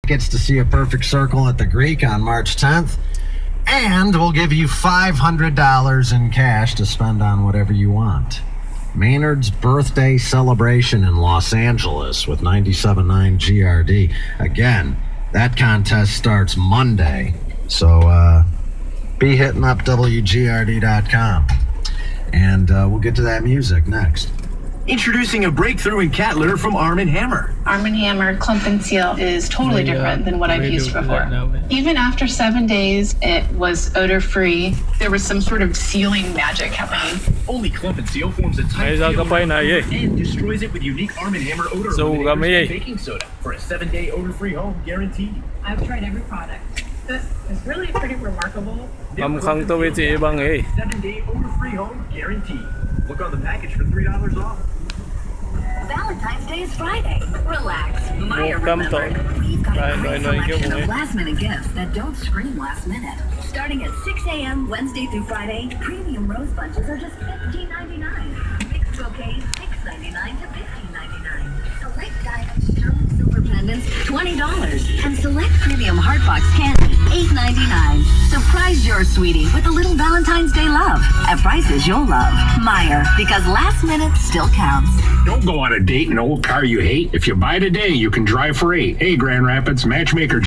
gets to see a perfect circle at the Greek on March 10th. And we'll give you $500 in cash to spend on whatever you want. Maynard's birthday celebration in Los Angeles with 97.9 GRD. Again, that contest starts Monday. So be hitting up WGRD.com. And we'll get to that music next. Introducing a breakthrough in cat litter from Arm & Hammer. Arm & Hammer Clump and Seal is totally different than what I've used before. Even after 7 days, it was odor-free. There was some sort of sealing magic happening. Only Clump and Seal forms a tight seal and destroys it with unique Arm & Hammer odor eliminators and baking soda for a 7-day odor-free home guarantee. I've tried every product. This is really pretty remarkable. 7-day odor-free home guarantee. Look on the package for $3 off. Valentine's Day is Friday. Relax. Maya, remember, we've got a great selection of last-minute gifts that don't scream last minute. Starting at 6 a.m. Wednesday through Friday, premium rose bunches are just $15.99. Mixed bouquets, $6.99 to $15.99. Select diamond sterling silver pendants, $20. And select premium heartbox candy, $8.99. Surprise your sweetie with a little Valentine's Day love at prices you'll love. Meyer, because last minute still counts. Don't go on a date in an old car you hate. If you buy today, you can drive for 8. Hey, Grand Rapids, Matchmaker